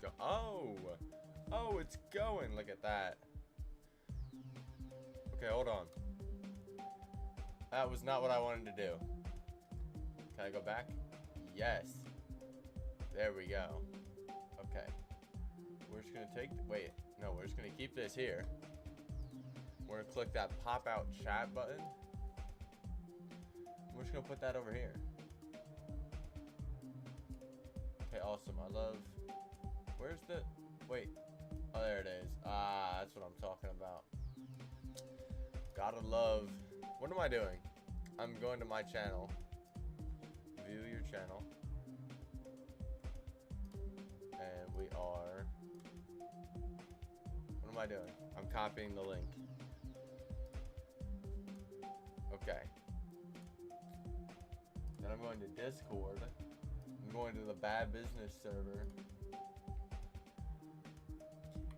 go. Oh! Oh, it's going. Look at that. Okay, hold on. That was not what I wanted to do. Can I go back? Yes. There we go. Okay. We're just gonna take... Wait. No, we're just gonna keep this here. We're gonna click that pop out chat button. We're just gonna put that over here. Okay, awesome. I love... Where's the... Wait. Oh, there it is. Ah, that's what I'm talking about. Gotta love... What am I doing? I'm going to my channel. View your channel. And we are... What am I doing? I'm copying the link. Okay. Then I'm going to Discord. I'm going to the Bad Business server.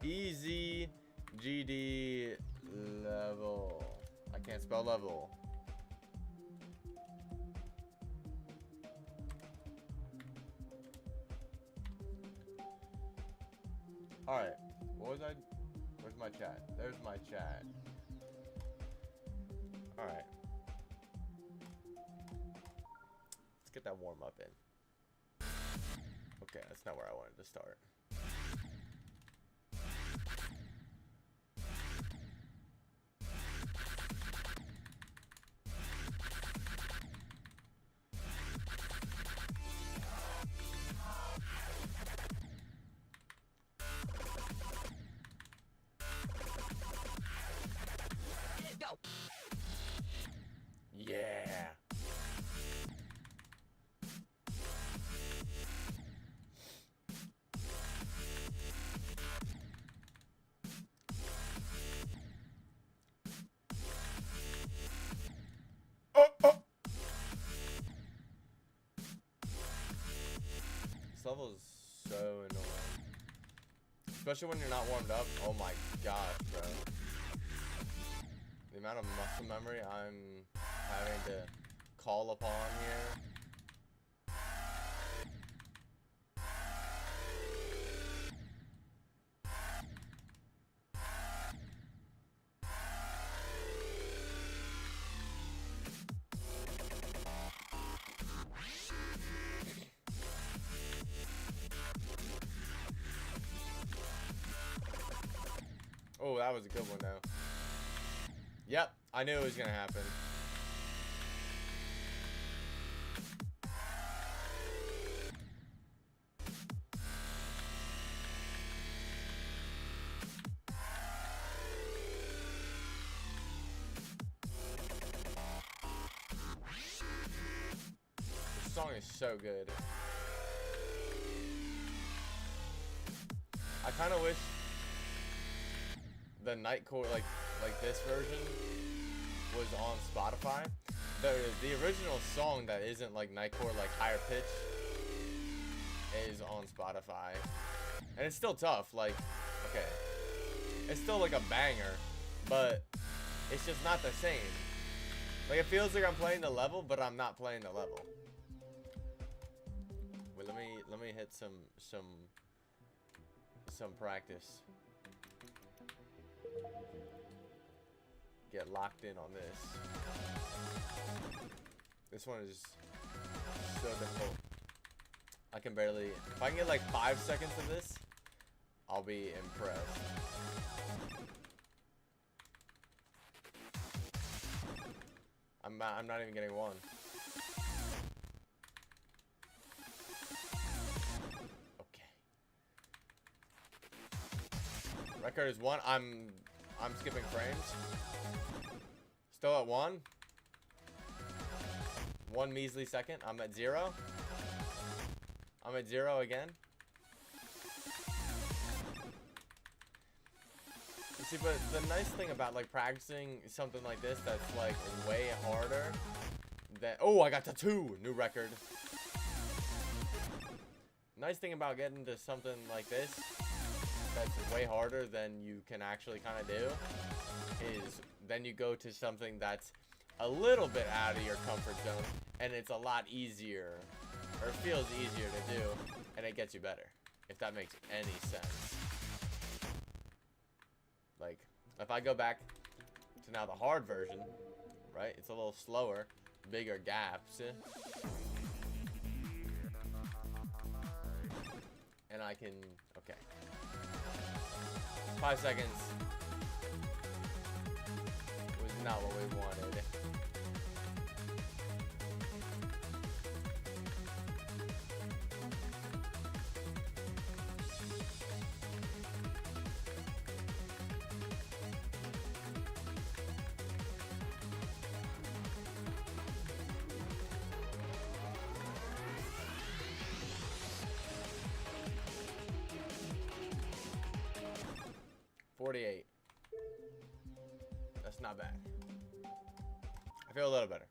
Easy GD level. I can't spell level. Alright. What was I? Where's my chat? There's my chat. Alright. Let's get that warm up in. Okay, that's not where I wanted to start. Yeah. Oh. This level is so annoying. Especially when you're not warmed up. Oh my gosh, bro. The amount of muscle memory I'm having to call upon here. Oh, that was a good one, though. Yep, I knew it was gonna happen. This song is so good. I kind of wish the Nightcore, like this version, was on Spotify. The original song that isn't like Nightcore, like higher pitch, is on Spotify, and it's still tough. Like, okay, it's still like a banger, but it's just not the same. Like, it feels like I'm playing the level, but I'm not playing the level. Wait, let me hit some practice. Get locked in on this. This one is so difficult. I can barely... If I can get like 5 seconds of this, I'll be impressed. I'm not even getting one. Okay. Record is 1. I'm skipping frames. Still at 1. 1 measly second. I'm at 0. I'm at 0 again. You see, but the nice thing about like practicing something like this that's like way harder than... Oh, I got to 2. New record. Nice thing about getting to something like this that's way harder than you can actually kind of do is then you go to something that's a little bit out of your comfort zone and it's a lot easier, or it feels easier to do, and it gets you better. If that makes any sense. Like, if I go back to now the hard version, right? It's a little slower, bigger gaps. And I can, okay. 5 seconds was not what we wanted. $48. That's not bad. I feel a little better.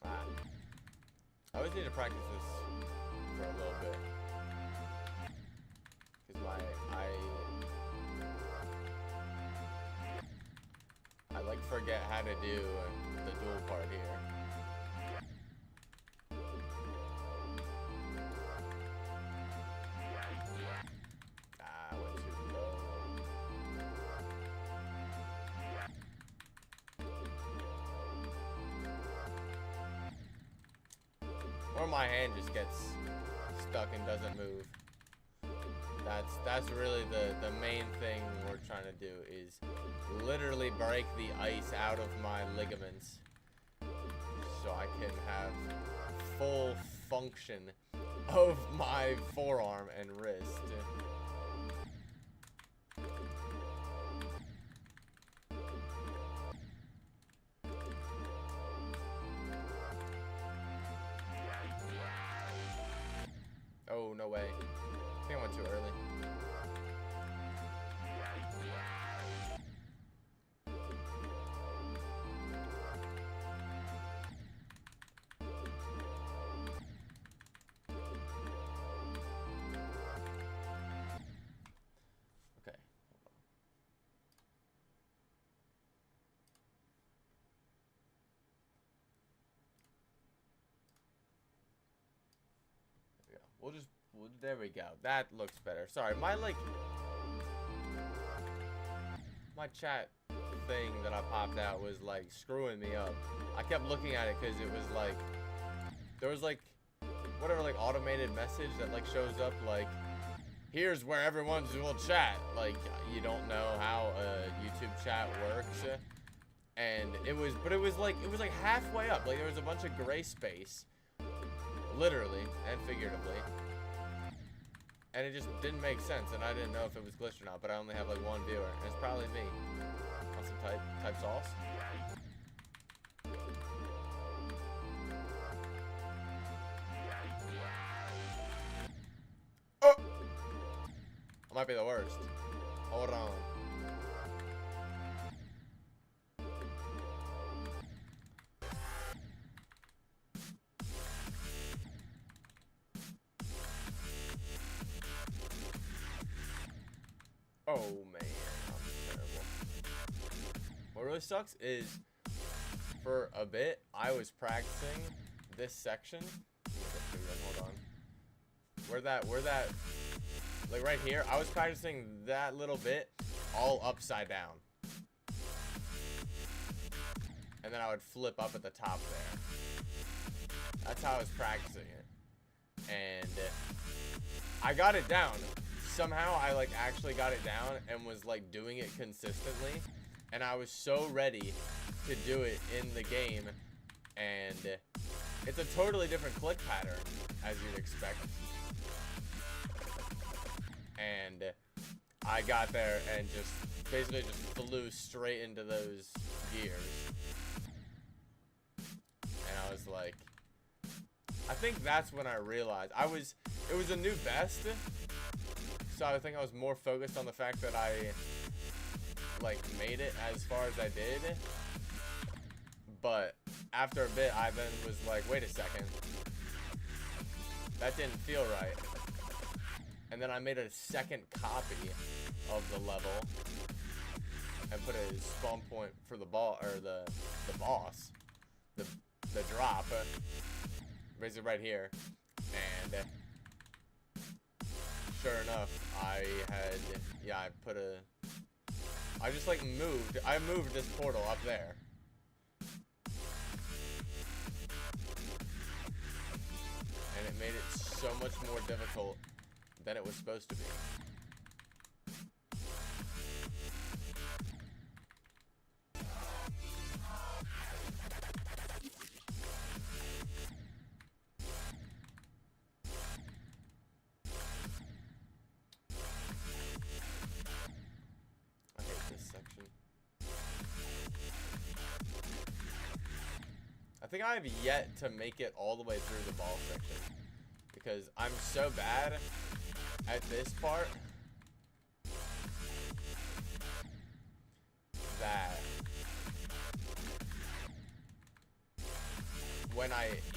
I always need to practice this for a little bit. Because I like forget how to do the dual part here. Or my hand just gets stuck and doesn't move. That's really the main thing we're trying to do is literally break the ice out of my ligaments so I can have full function of my forearm and wrist. Oh, no way. I think I went too early. Okay. There we go. That looks better. Sorry, my chat thing that I popped out was like screwing me up. I kept looking at it because it was like there was like whatever like automated message that like shows up like here's where everyone's will chat. Like you don't know how a YouTube chat works. And it was like halfway up. Like there was a bunch of gray space, literally and figuratively. And it just didn't make sense, and I didn't know if it was glitched or not, but I only have like one viewer, and it's probably me. Want some type sauce? Oh! I might be the worst. Hold on. Oh man, I'm terrible. What really sucks is, for a bit, I was practicing this section. Hold on. Where that, like right here, I was practicing that little bit all upside down. And then I would flip up at the top there. That's how I was practicing it. And I got it down. Somehow I like actually got it down and was like doing it consistently, and I was so ready to do it in the game, and it's a totally different click pattern as you'd expect. And I got there and just basically just flew straight into those gears, and I was like, I think that's when I realized it was a new best. So I think I was more focused on the fact that I like made it as far as I did. But after a bit, I then was like, wait a second. That didn't feel right. And then I made a second copy of the level and put a spawn point for the boss. The the drop. Basically right here. And sure enough, I just like I moved this portal up there. And it made it so much more difficult than it was supposed to be. I hate this section. I think I have yet to make it all the way through the ball section. Because I'm so bad at this part that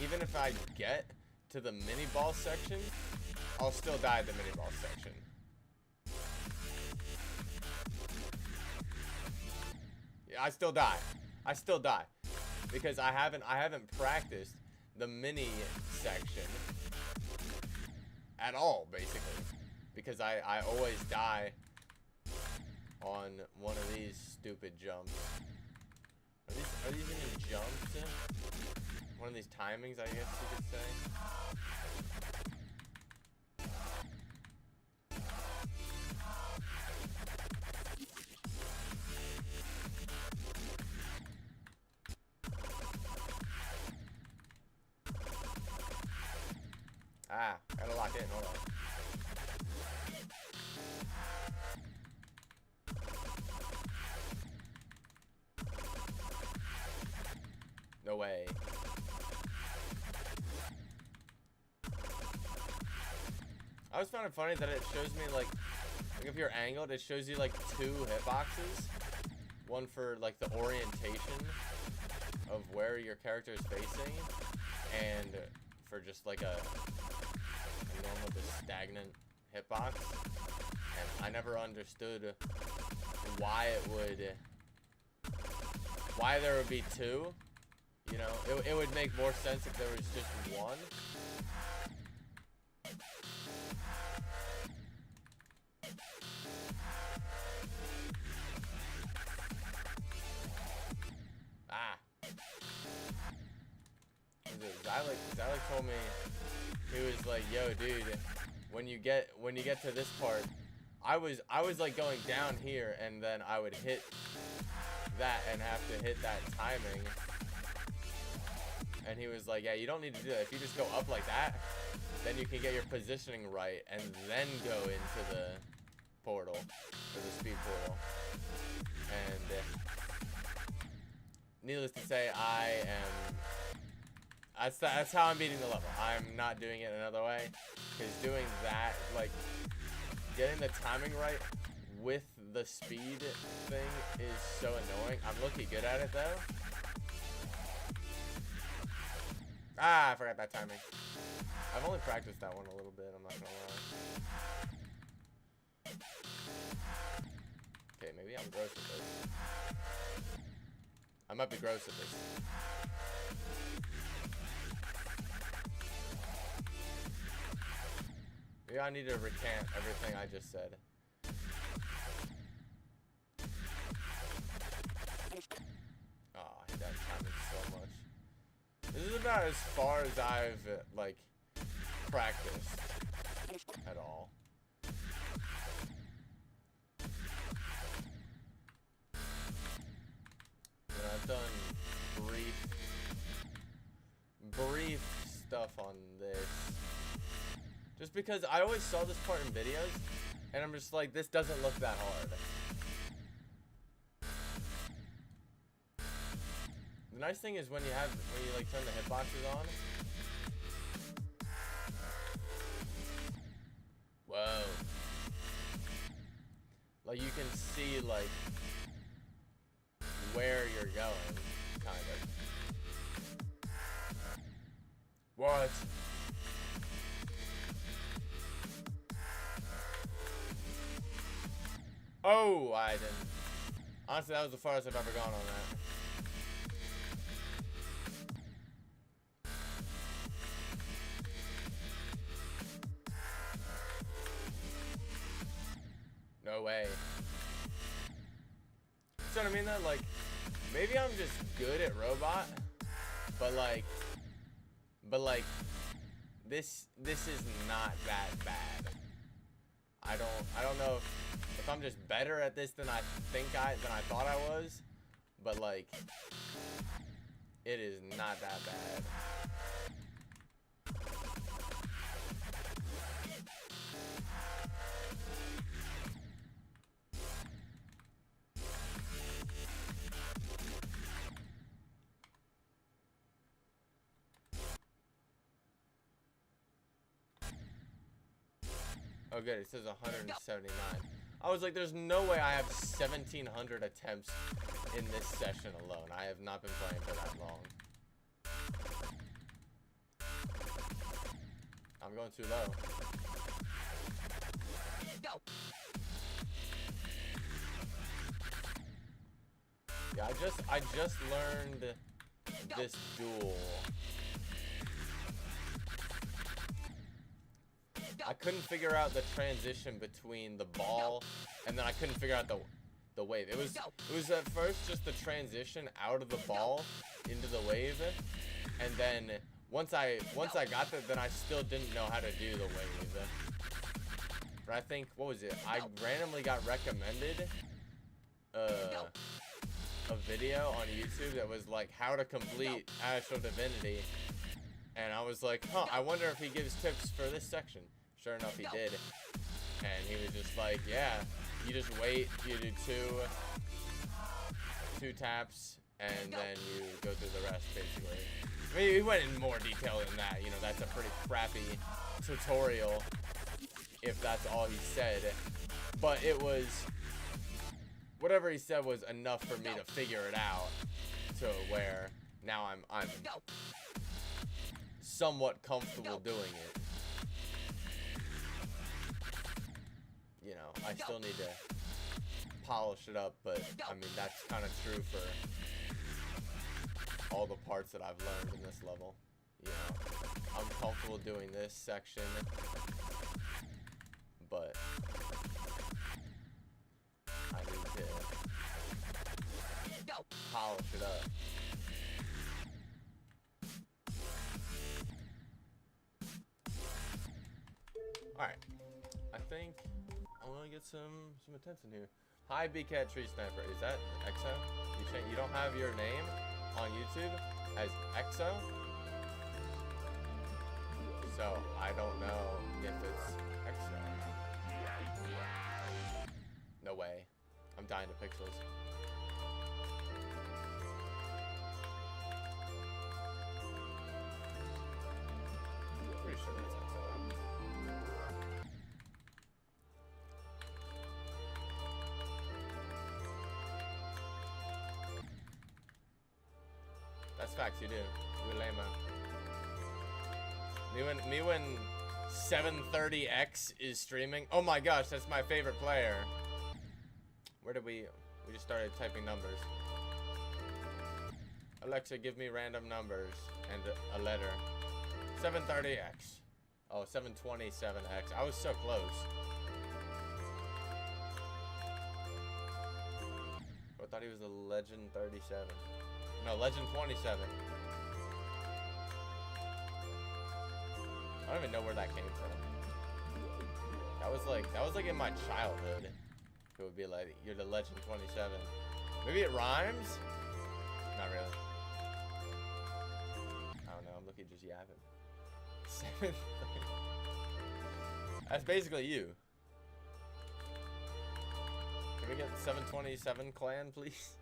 even if I get to the mini ball section, I'll still die at the mini ball section. Yeah, I still die. Because I haven't practiced the mini section at all, basically. Because I always die on one of these stupid jumps. Are these even jumps? One of these timings, I guess you could say. Ah, gotta lock in, hold on. No way. I always found it funny that it shows me like if you're angled, it shows you like 2 hitboxes. One for like the orientation of where your character is facing, and for just like a normal just stagnant hitbox. And I never understood why there would be 2. You know, it would make more sense if there was just 1. Ah. Xylek told me, he was like, yo dude, when you get to this part, I was like going down here, and then I would hit that and have to hit that timing. And he was like, yeah, you don't need to do that. If you just go up like that, then you can get your positioning right and then go into the portal, or the speed portal. And needless to say, that's how I'm beating the level. I'm not doing it another way, because doing that, like, getting the timing right with the speed thing is so annoying. I'm looking good at it though. Ah, I forgot that timing. I've only practiced that one a little bit, I'm not gonna lie. Okay, maybe I'm gross at this. I might be gross at this. Maybe I need to recant everything I just said. Oh, I hate that timing so much. This is about as far as I've, like, practiced at all. And I've done brief stuff on this. Just because I always saw this part in videos, and I'm just like, this doesn't look that hard. The nice thing is when you like turn the hitboxes on. Whoa. Like you can see like where you're going, kind of. What? Oh, I didn't. Honestly, that was the farthest I've ever gone on that. way. See what I mean though? Like, maybe I'm just good at robot, but like, this is not that bad. I don't know if I'm just better at this than I thought I was, but like, it is not that bad. Oh good, it says 179. I was like, there's no way I have 1,700 attempts in this session alone. I have not been playing for that long. I'm going too low. Yeah, I just learned this duel. I couldn't figure out the transition between the ball and then I couldn't figure out the wave. It was at first just the transition out of the ball into the wave, and then once I got that, then I still didn't know how to do the wave. But I think, what was it? I randomly got recommended a video on YouTube that was like how to complete Astral Divinity, and I was like, huh, I wonder if he gives tips for this section. Sure enough, he did. And he was just like, yeah, you just wait, you do two taps, and then you go through the rest, basically. I mean, he went in more detail than that. You know, that's a pretty crappy tutorial, if that's all he said. But it was, whatever he said was enough for me to figure it out, to where now I'm somewhat comfortable doing it. You know, I still need to polish it up, but I mean, that's kind of true for all the parts that I've learned in this level. You know, I'm comfortable doing this section, but I need to polish it up. Alright, I think I want to get some attention here. Hi, BCat Tree Sniper. Is that EXO? You don't have your name on YouTube as EXO? So, I don't know if it's EXO. No way. I'm dying to pixels. Pretty sure that's EXO. That's facts, you do. You're lame, man. Me when 730X is streaming. Oh my gosh, that's my favorite player. Where did we just started typing numbers. Alexa, give me random numbers and a letter. 730X. Oh, 727X. I was so close. I thought he was a Legend 37. No, Legend 27. I don't even know where that came from. That was like in my childhood. It would be like, you're the Legend 27. Maybe it rhymes? Not really. I don't know, I'm looking just yapping. That's basically you. Can we get 727 clan, please?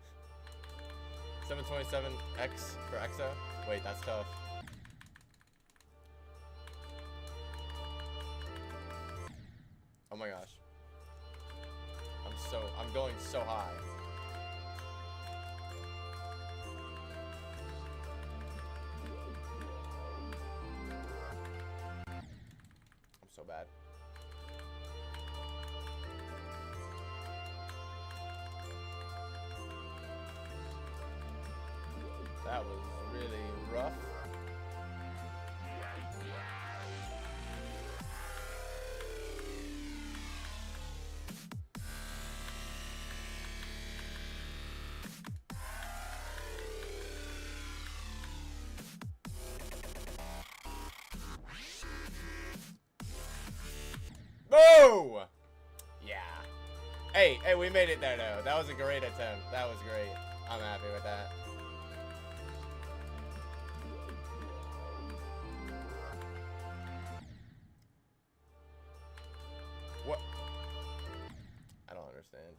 727X for EXO? Wait, that's tough. Oh my gosh. I'm going so high. I'm so bad. That was really rough. Hey, we made it there, though. That was a great attempt. That was great. I'm happy with that. What? I don't understand.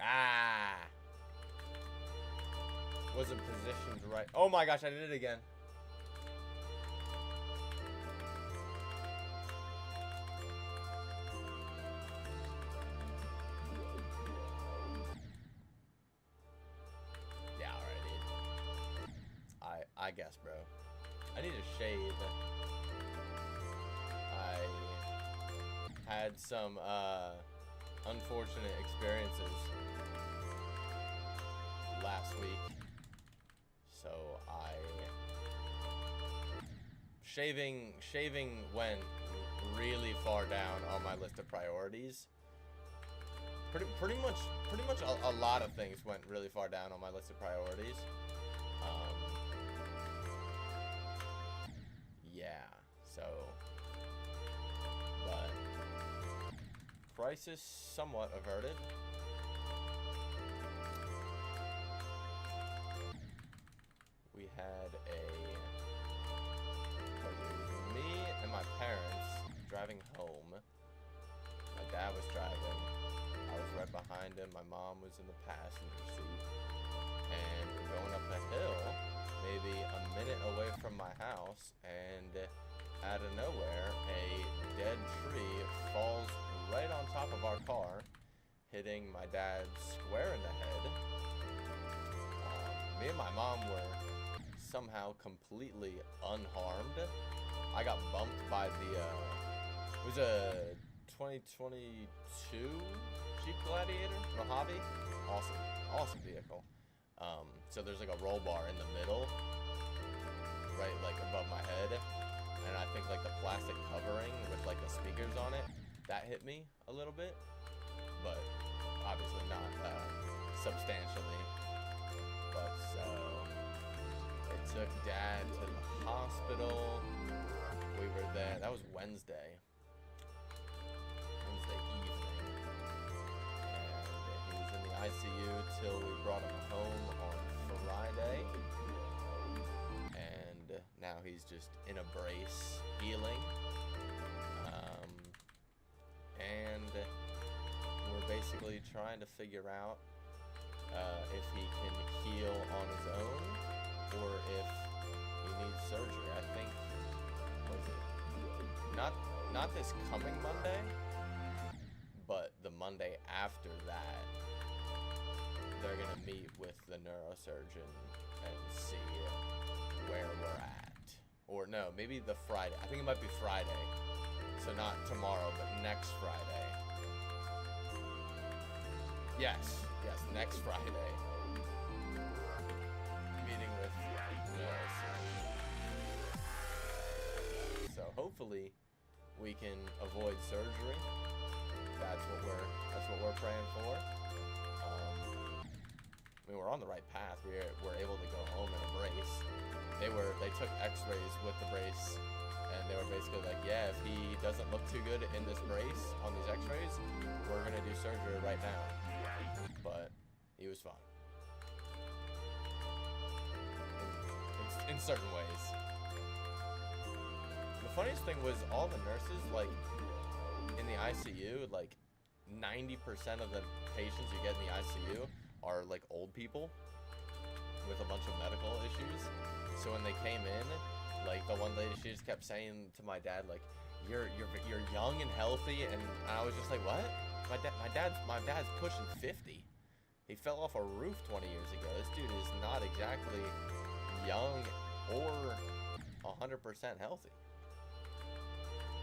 Ah! Wasn't positioned right. Oh my gosh, I did it again. Yeah, alright. I guess, bro. I need a shave. I had some, unfortunate experiences last week, so shaving went really far down on my list of priorities. Pretty much a lot of things went really far down on my list of priorities. Yeah, so, but crisis somewhat averted. We had it was me and my parents driving home. My dad was driving. I was right behind him. My mom was in the passenger seat. And we're going up a hill, maybe a minute away from my house, and out of nowhere, a dead tree falls right on top of our car, hitting my dad square in the head. Me and my mom were somehow completely unharmed. I got bumped by the, it was a 2022 Jeep Gladiator, Mojave. Awesome vehicle. So there's like a roll bar in the middle, right like above my head. And I think like the plastic covering with like the speakers on it, that hit me a little bit, but obviously not substantially. But so it took Dad to the hospital. We were there. That was Wednesday evening, and he was in the ICU till we brought him home on Friday. And now he's just in a brace, healing. And we're basically trying to figure out if he can heal on his own or if he needs surgery. I think, was it not this coming Monday, but the Monday after that, they're gonna meet with the neurosurgeon and see where we're at. Or no, maybe the Friday. I think it might be Friday. So not tomorrow, but next Friday. Yes, next Friday. Meeting with neurosurgeon. So hopefully we can avoid surgery. That's what we're praying for. I mean, we're on the right path. We're able to go home in a brace. They took x-rays with the brace, and they were basically like, yeah, if he doesn't look too good in this brace on these x-rays, we're gonna do surgery right now. But he was fine. In certain ways. The funniest thing was all the nurses, like, in the ICU, like, 90% of the patients you get in the ICU are like old people with a bunch of medical issues. So when they came in, like the one lady, she just kept saying to my dad, like, you're young and healthy, and I was just like, what? My dad's pushing 50. He fell off a roof 20 years ago. This dude is not exactly young or 100% healthy.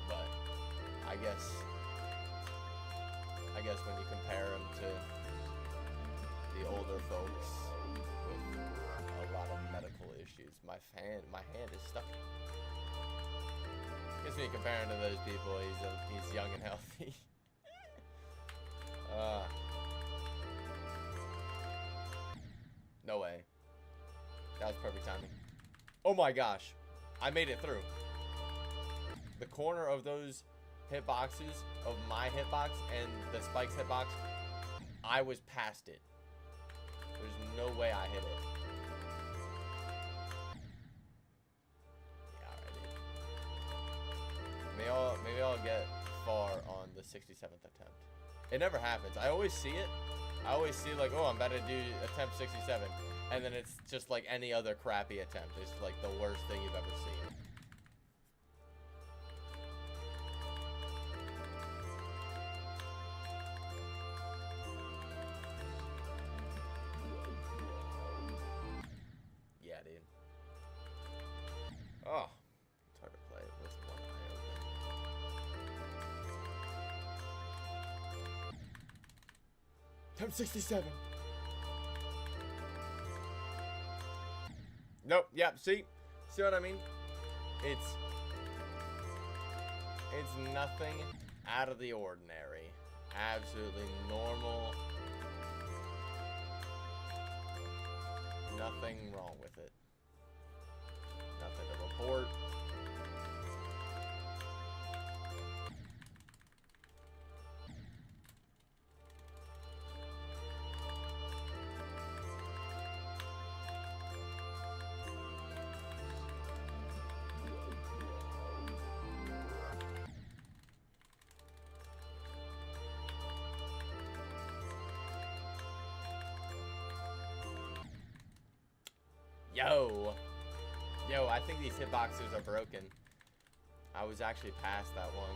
But I guess when you compare him to the older folks with a lot of medical issues, my hand is stuck. I guess when you compare him to those people, he's young and healthy. No way. That was perfect timing. Oh my gosh. I made it through. The corner of those hitboxes, of my hitbox and the Spike's hitbox, I was past it. There's no way I hit it. Yeah, alright. Maybe I'll get far on the 67th attempt. It never happens. I always see it. I always see like, oh, I'm about to do attempt 67. And then it's just like any other crappy attempt. It's like the worst thing you've ever seen. Yeah, dude. Oh, it's hard to play with one eye open. Attempt 67. Nope. Yep. See what I mean? It's nothing out of the ordinary. Absolutely normal. Nothing wrong with it. Nothing to report. Yo, I think these hitboxes are broken. I was actually past that one.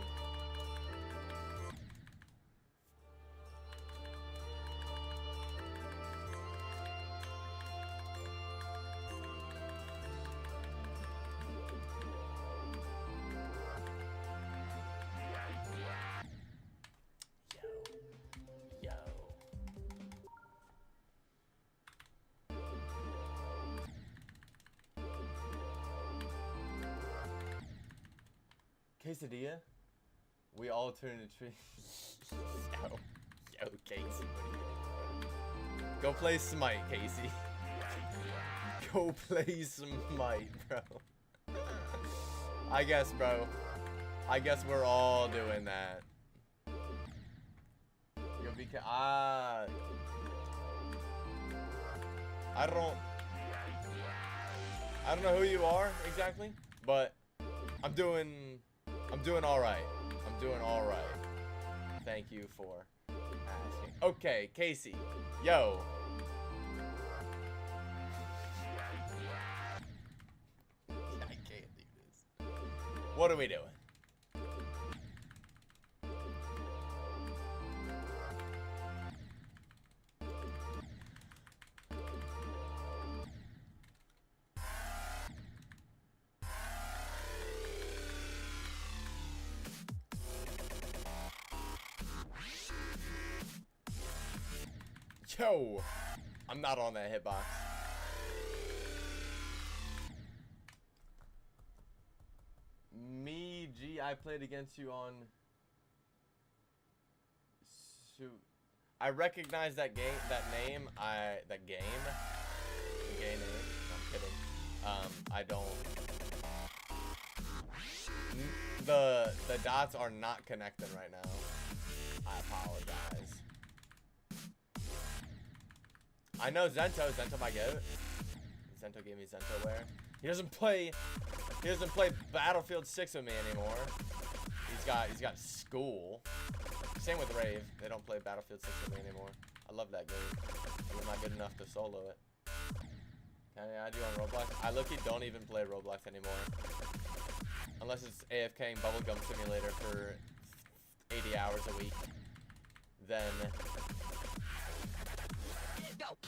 Quesadilla? We all turn to tree. Yo, Casey, what are you doing? Go play Smite, Casey. Go play Smite, bro. I guess, bro. I guess we're all doing that. Yo, because I don't know who you are exactly, but I'm doing all right. I'm doing all right. Thank you for asking. Okay, Casey. Yo. I can't do this. What are we doing? Yo, I'm not on that hitbox. Me, G, I played against you on... Shoot. I recognize that game, that name, the gay name. No, I'm kidding. I don't... The dots are not connecting right now. I apologize. I know Zento my goat. Zento gave me Zentoware. He doesn't play Battlefield 6 with me anymore. He's got school. Same with Rave. They don't play Battlefield 6 with me anymore. I love that game. I'm not good enough to solo it. Can I add you on Roblox? I low-key don't even play Roblox anymore. Unless it's AFK and Bubblegum Simulator for 80 hours a week.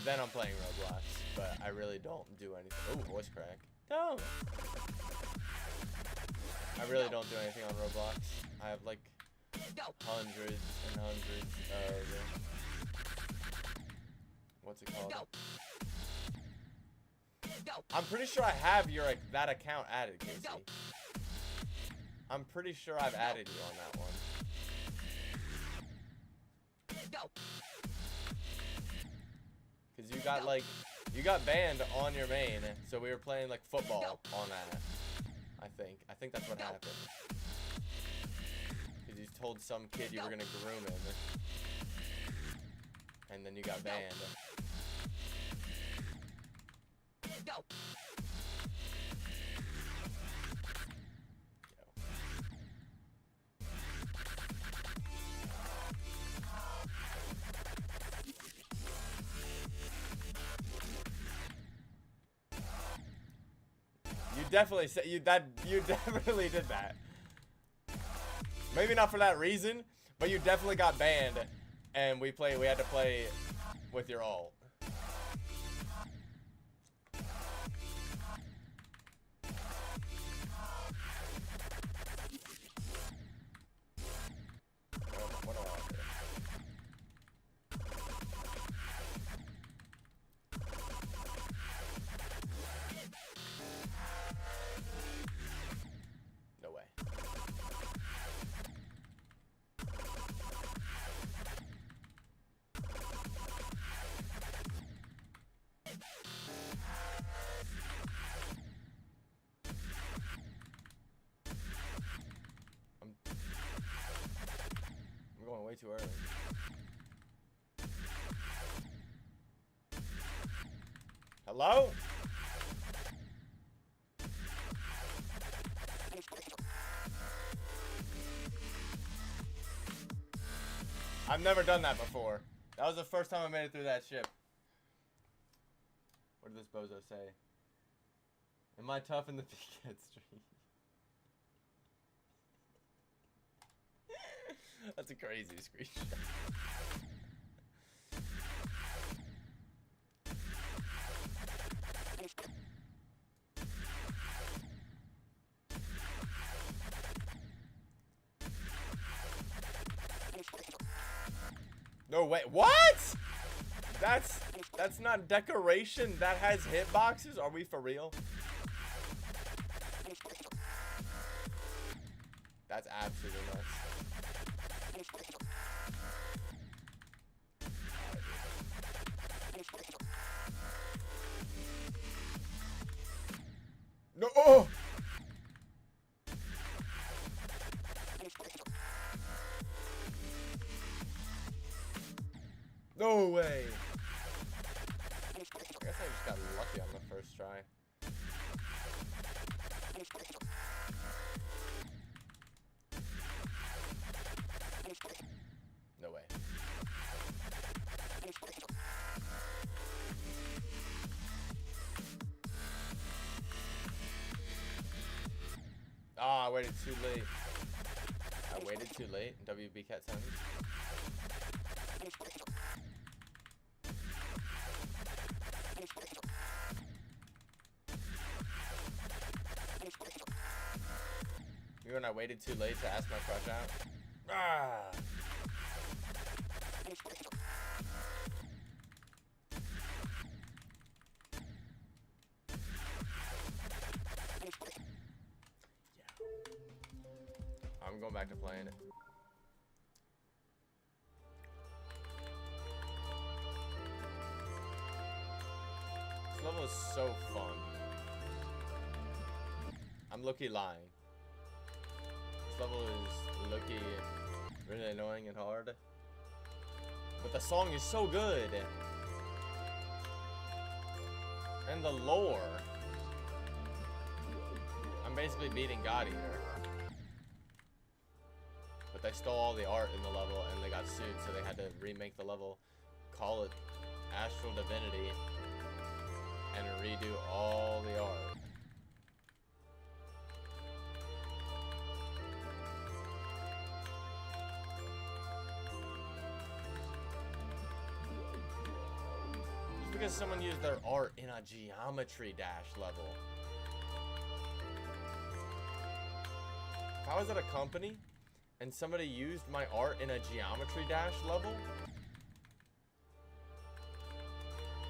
Then I'm playing Roblox, but I really don't do anything. Oh, voice crack. Don't. I really don't do anything on Roblox. I have like hundreds and hundreds of... What's it called? I'm pretty sure I have that account added, Casey. I'm pretty sure I've added you on that one. Cause you You got banned on your main, so we were playing like football on that. I think that's what happened. Because you told some kid you were gonna groom him, and then you got banned. You definitely said you definitely did that. Maybe not for that reason, but you definitely got banned, and we had to play with your ult. What do I do? No way. I'm going way too early. Hello? I've never done that before. That was the first time I made it through that ship. What did this bozo say? Am I tough in the PCAT stream? That's a crazy screenshot. No way. What? That's not decoration. That has hitboxes. Are we for real? That's absolutely nuts. No. Oh. No way. I guess I just got lucky on the first try. No way. Ah, I waited too late. I waited too late. WB Cat Sounds. You when I waited too late to ask my crush out? Ah! Yeah. I'm going back to playing it. This level is so fun. I'm low-key lying. This level is low-key really annoying and hard. But the song is so good. And the lore. I'm basically beating God Eater. But they stole all the art in the level and they got sued, so they had to remake the level, call it Astral Divinity, and redo all the art. Just because someone used their art in a geometry dash level. If I was at a company and somebody used my art in a geometry dash level,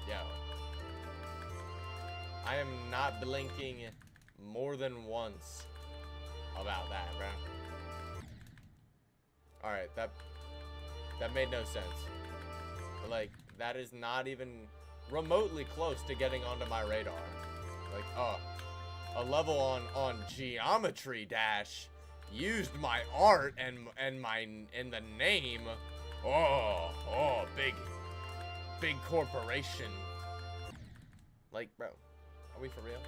yo, I am not blinking more than once about that, bro. Alright, that made no sense. But like, that is not even remotely close to getting onto my radar. Like, a level on Geometry Dash used my art and the name. Oh, big corporation. Like, bro, are we for real?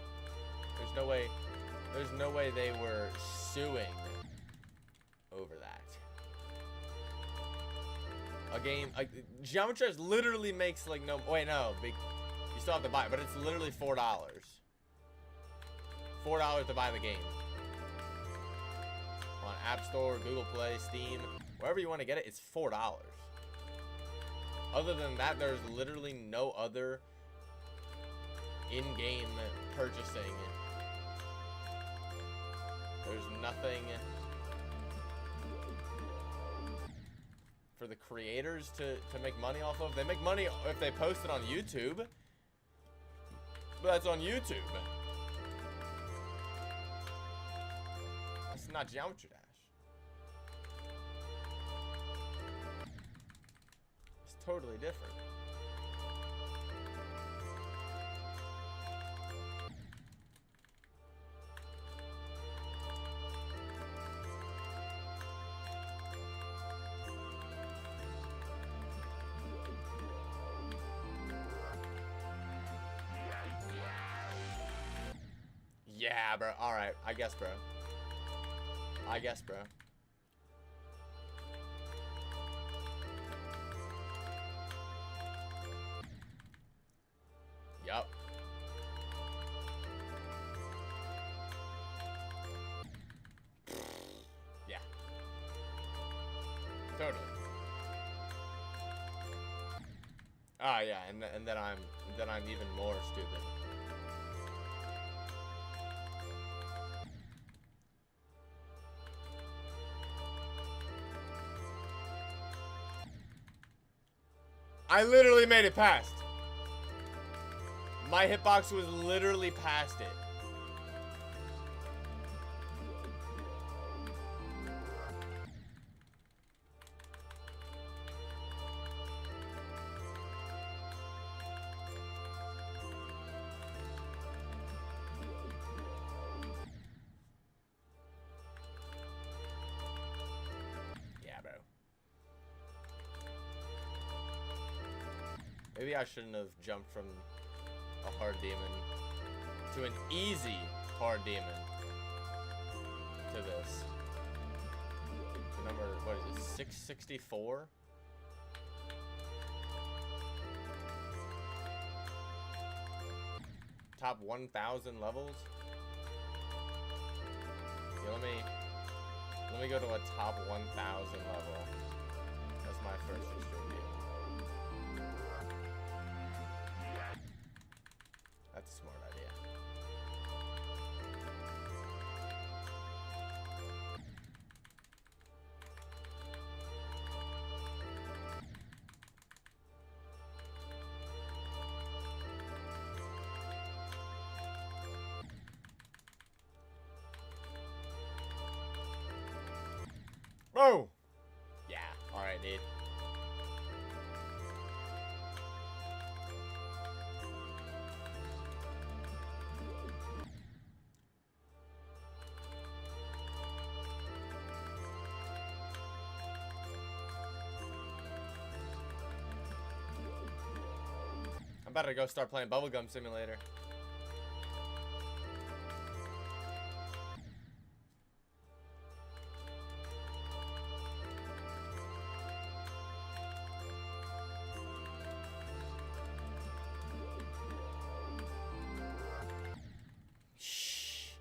There's no way they were suing over that. A game, Geometry Dash literally makes like no, wait, no, you still have to buy it, but it's literally $4. $4 to buy the game. On App Store, Google Play, Steam, wherever you want to get it, it's $4. Other than that, there's literally no other in-game purchasing. There's nothing for the creators to make money off of. They make money if they post it on YouTube, but that's on YouTube. That's not Geometry Dash. It's totally different. Yeah, bro. Alright. I guess, bro. Yup. Yeah. Totally. Ah, yeah, and then I'm even more stupid. I literally made it past. My hitbox was literally past it. Yeah, bro. Maybe I shouldn't have jumped from a hard demon to an easy hard demon to this. To number, what is it, 664? Top 1,000 levels? Yeah, let me go to a top 1,000 level. That's my first extreme demon. That's a smart idea. Oh! Yeah, alright, dude. I'm about to go start playing Bubblegum Simulator. Shh.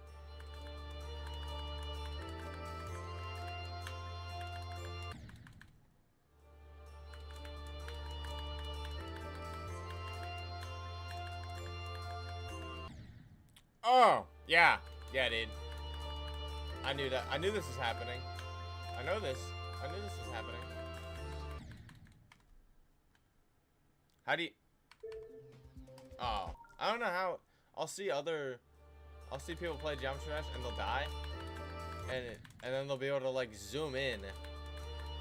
Oh, yeah. Yeah, dude. I knew that. I knew this was happening. I know this. I knew this was happening. How do you... Oh. I don't know how... I'll see people play Geometry Dash and they'll die. And then they'll be able to, like, zoom in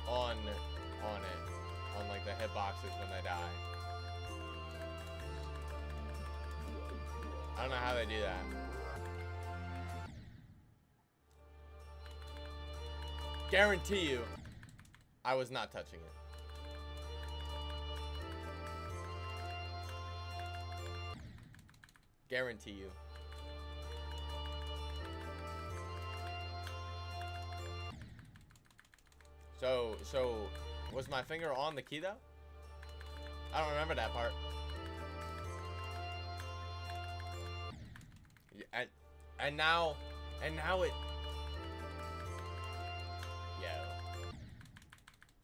on it. On, like, the hitboxes when they die. I don't know how they do that. Guarantee you, I was not touching it. Guarantee you. So, was my finger on the key though? I don't remember that part. Yeah, and now it.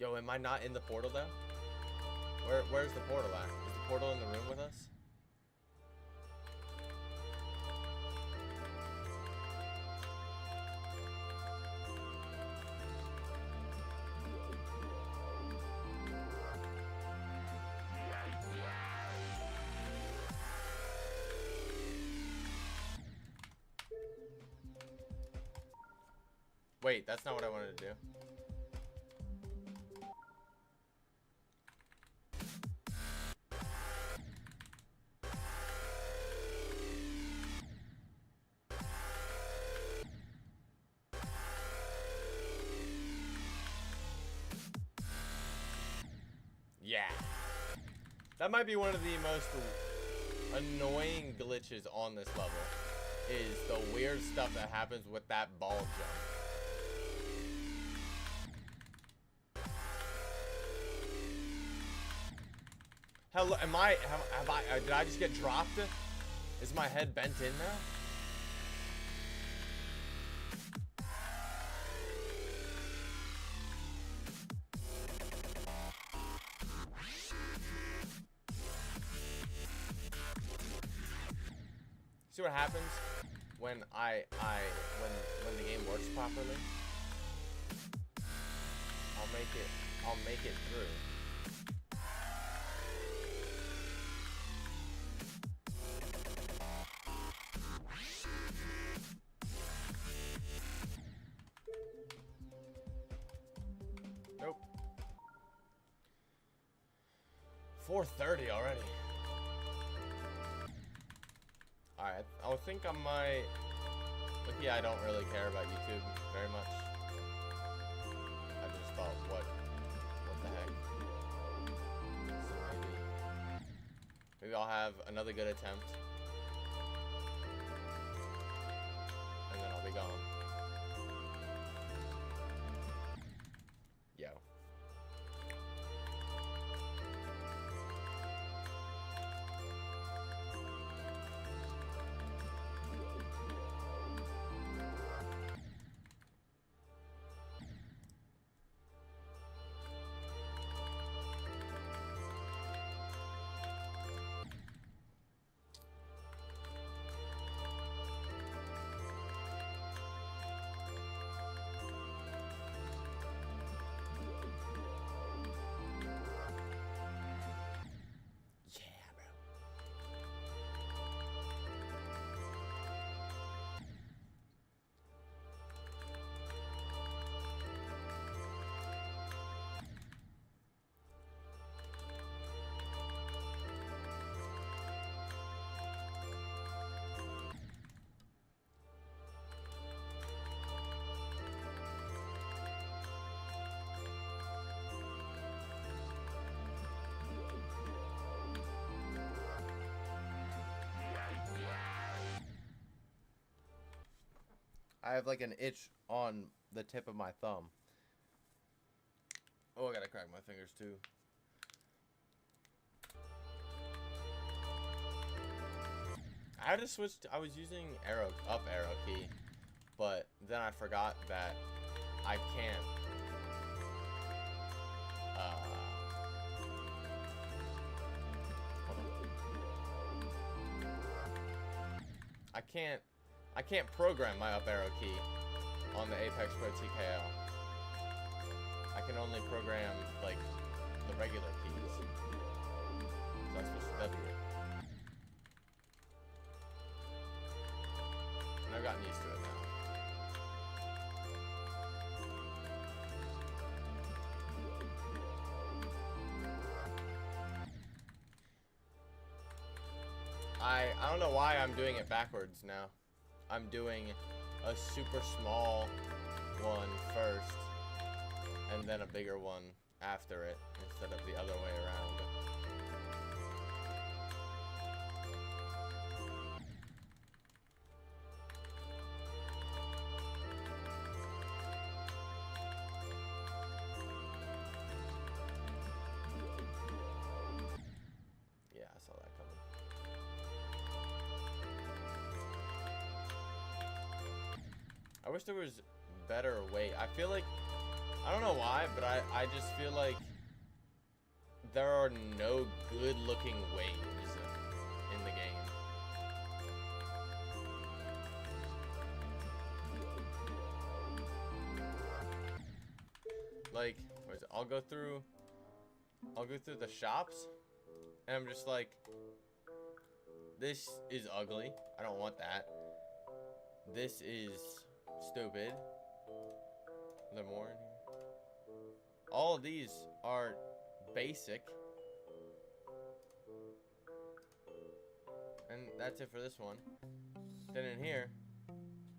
Yo, am I not in the portal though? Where's the portal at? Is the portal in the room with us? Wait, that's not what I wanted to do. Yeah. That might be one of the most annoying glitches on this level. Is the weird stuff that happens with that ball jump. Hello, did I just get dropped? Is my head bent in now? See what happens when when the game works properly? I'll make it through. Nope. 4:30 already. Alright, I think I might... Look, yeah, I don't really care about YouTube very much. I just thought, what the heck? So maybe I'll have another good attempt. And then I'll be gone. Yo. I have like an itch on the tip of my thumb. Oh, I gotta crack my fingers too. I had to switch I was using up arrow key, but then I forgot that I can't hold on. I can't program my up arrow key on the Apex Pro TKO. I can only program like the regular keys. So I switched to W. And I've gotten used to it now. I I don't know why I'm doing it backwards now. I'm doing a super small one first, and then a bigger one after it, instead of the other way around. Yeah, I saw that coming. I wish there was better way. I feel like, I don't know why, but I just feel like there are no good looking waves in the game. Like, what is it? I'll go through the shops, and I'm just like, this is ugly. I don't want that. This is stupid. Are there more in here? All of these are basic. And that's it for this one. Then in here,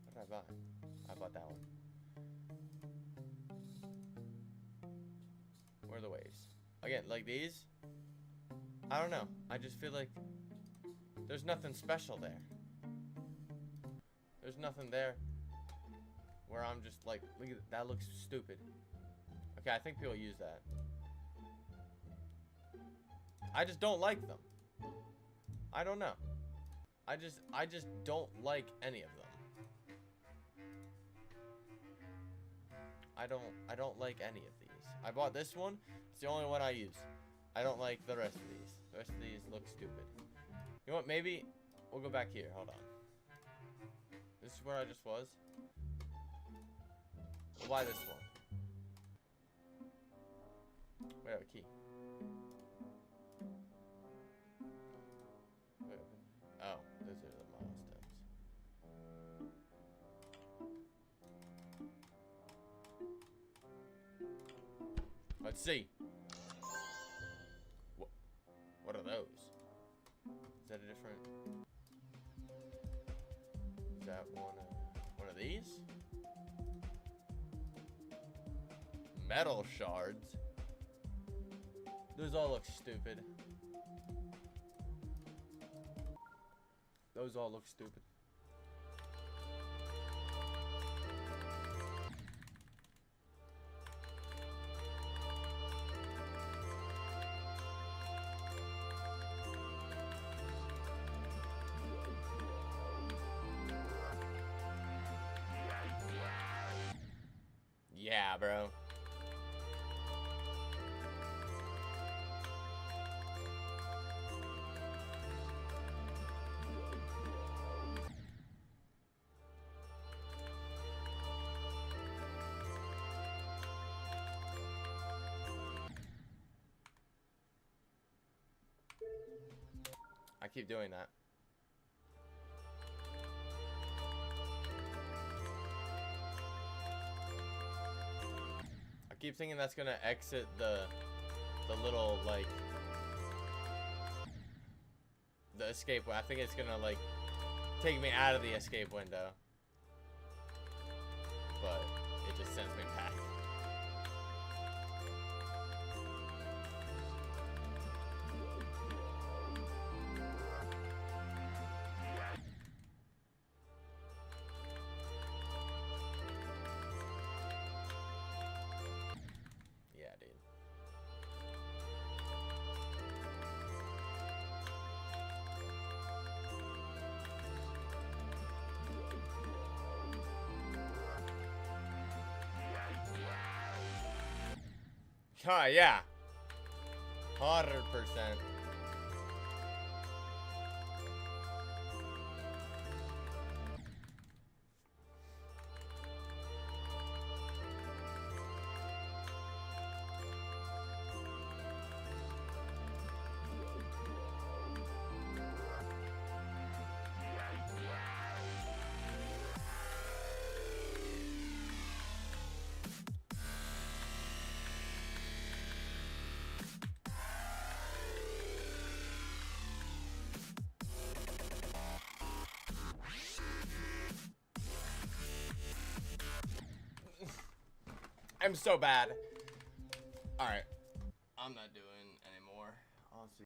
what did I buy? I bought that one. Where are the waves? Again, like these, I don't know. I just feel like there's nothing special there. There's nothing there where I'm just like, look at that, looks stupid. Okay, I think people use that. I just don't like them. I don't know. I just don't like any of them. I don't like any of these. I bought this one. It's the only one I use. I don't like the rest of these. The rest of these look stupid. You know what? Maybe we'll go back here. Hold on. This is where I just was. We'll buy this one. We have a key. Wait, oh, those are the milestones. Let's see. What are those? Is that a different? Is that one of these? Metal shards. Those all look stupid. Those all look stupid. Yeah, bro. I keep doing that. I keep thinking that's gonna exit the little, like, the escape. I think it's gonna, like, take me out of the escape window, but it just sends me back. Huh, yeah. 100%. I'm so bad. Alright. I'm not doing